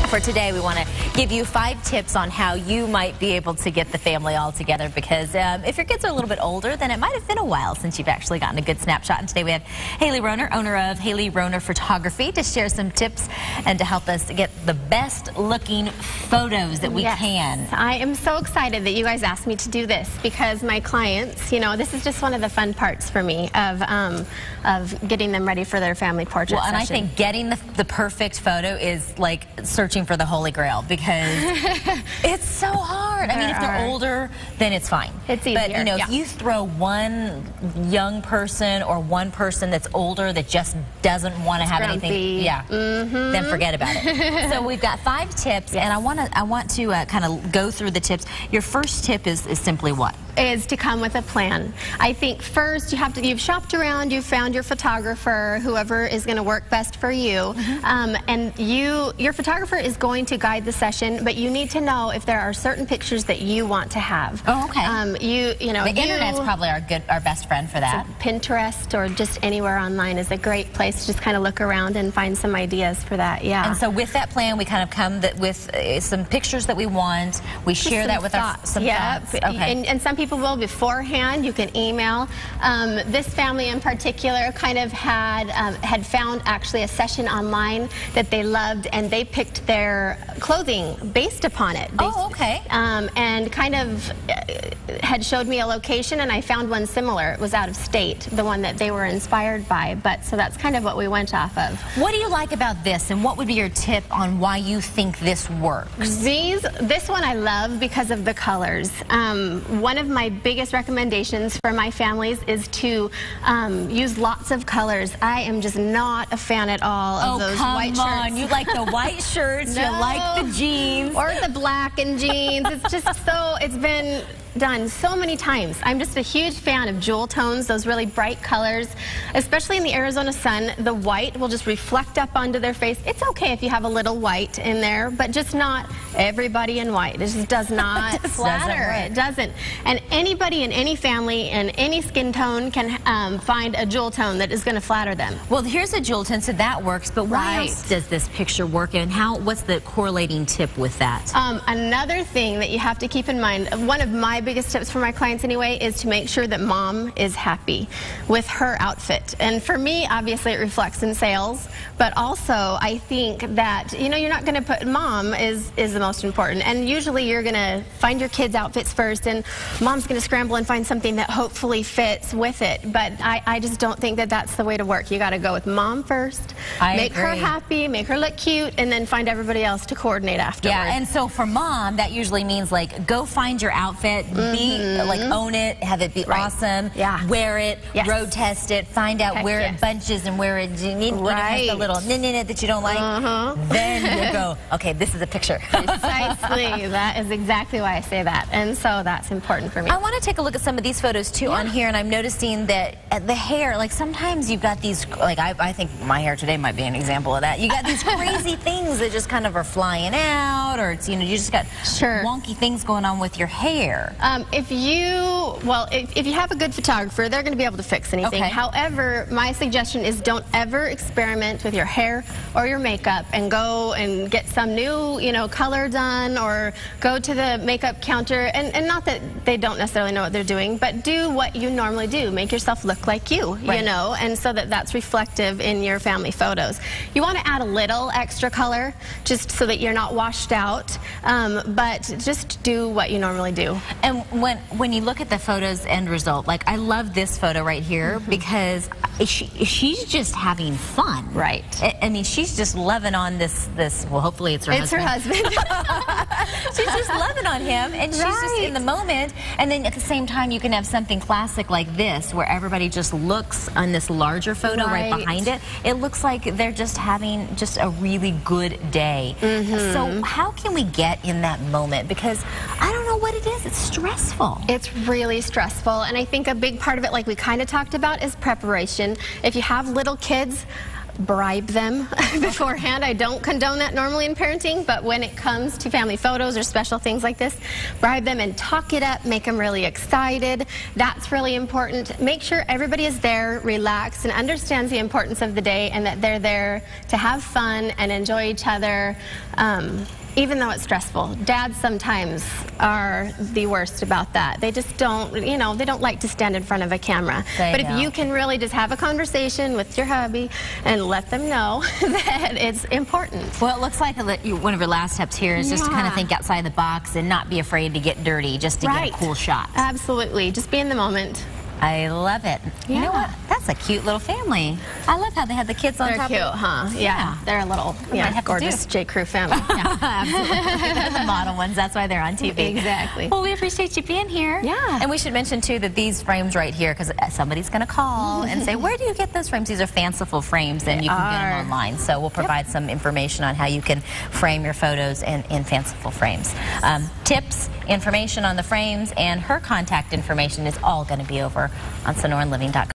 For today, we want to give you 5 tips on how you might be able to get the family all together, because if your kids are a little bit older, then it might have been a while since you've actually gotten a good snapshot. And today we have Haley Roner, owner of Haley Roner Photography, to share some tips and to help us get the best looking photos that we can. I am so excited that you guys asked me to do this, because my clients, you know, this is just one of the fun parts for me of getting them ready for their family portrait session. And I think getting the perfect photo is like searching for the Holy Grail, because it's so hard. I mean, if they're older, then it's fine. It's easier. But, you know, if you throw one young person or one person that's older that just doesn't want to have anything, then forget about it. So we've got 5 tips, and I want to kind of go through the tips. Your first tip is simply what? Is to come with a plan. I think first you've shopped around, you've found your photographer, whoever is going to work best for you, and your photographer is going to guide the session, but you need to know if there are certain pictures that you want to have. Oh, okay. You know, the internet's probably our best friend for that. So Pinterest or just anywhere online is a great place to just kind of look around and find some ideas for that. Yeah. And so with that plan, we kind of come with some pictures that we want. We share that with thoughts. Some thoughts. Okay. And some people will beforehand. You can email. This family in particular kind of had found actually a session online that they loved, and they picked their clothing based upon it. Okay. And kind of had showed me a location, and I found one similar. It was out of state, the one that they were inspired by. But so that's kind of what we went off of. What do you like about this, and what would be your tip on why you think this works? This one I love because of the colors. One of my biggest recommendations for my families is to use lots of colors. I am just not a fan at all of those white shirts. Oh, come on. You like the white shirts, No. you like the jeans. Or the black and jeans. It's just so, it's been done so many times. I'm just a huge fan of jewel tones, those really bright colors, especially in the Arizona sun. The white will just reflect up onto their face. It's okay if you have a little white in there, but just not everybody in white. It just does not flatter. It doesn't. And anybody in any family and any skin tone can find a jewel tone that is going to flatter them. Well, here's a jewel tone, so that works, but why else does this picture work, and what's the correlating tip with that? Another thing that you have to keep in mind, one of my biggest tips for my clients anyway, is to make sure that mom is happy with her outfit. And for me, obviously it reflects in sales, but also I think that, you know, you're not going to put, mom is the most important, and usually you're going to find your kids' outfits first, and mom's going to scramble and find something that hopefully fits with it. But I just don't think that that's the way to work. You got to go with mom first, make her happy, make her look cute, and then find everybody else to coordinate afterwards. Yeah, and so for mom, that usually means like go find your outfit, like own it, have it be awesome, wear it, road test it, find out where it bunches and where it has the little nit that you don't like. Then you go, okay, this is a picture. Precisely. That is exactly why I say that, and so that's important for me. I want to take a look at some of these photos too on here, and I'm noticing that the hair, like sometimes you've got these, like I think my hair today might be an example of that. You got these crazy things that just kind of are flying out, or it's, you know, you just got wonky things going on with your hair. If you have a good photographer, they're going to be able to fix anything. However, my suggestion is don't ever experiment with your hair or your makeup and go and get some new, you know, color done, or go to the makeup counter, and not that they don't necessarily know what they're doing, but do what you normally do. Make yourself look like you, you know, and so that's reflective in your family photos. You want to add a little extra color just so that you're not washed out, but just do what you normally do. And when you look at the photos end result, like I love this photo right here because she's just having fun. Right. I mean, she's just loving on this, well, hopefully it's her husband. It's her husband. She's just loving on him, and she's just in the moment. And then at the same time, you can have something classic like this, where everybody just looks on this larger photo right behind it. It looks like they're just having just a really good day. So how can we get in that moment? Because I don't know what it is. It's stressful. It's really stressful, and I think a big part of it, like we kind of talked about, is preparation. If you have little kids, bribe them beforehand. I don't condone that normally in parenting, but when it comes to family photos or special things like this, bribe them and talk it up, make them really excited. That's really important. Make sure everybody is there, relaxed, and understands the importance of the day and that they're there to have fun and enjoy each other. Even though it's stressful. Dads sometimes are the worst about that. They just don't, they don't like to stand in front of a camera. But if you can really just have a conversation with your hubby and let them know that it's important. Well, it looks like one of your last steps here is just to kind of think outside the box and not be afraid to get dirty, just to get a cool shot. Absolutely. Just be in the moment. I love it. Yeah. You know what? That's a cute little family. I love how they had the kids on top. They're cute, huh? Yeah. They're a little gorgeous J. Crew family. Yeah. Absolutely. The model ones. That's why they're on TV. Exactly. Well, we appreciate you being here. Yeah. And we should mention, too, that these frames right here, because somebody's going to call and say, where do you get those frames? These are fanciful frames, and you can get them online. So we'll provide some information on how you can frame your photos in fanciful frames. Tips, information on the frames, and her contact information is all going to be over on SonoranLiving.com.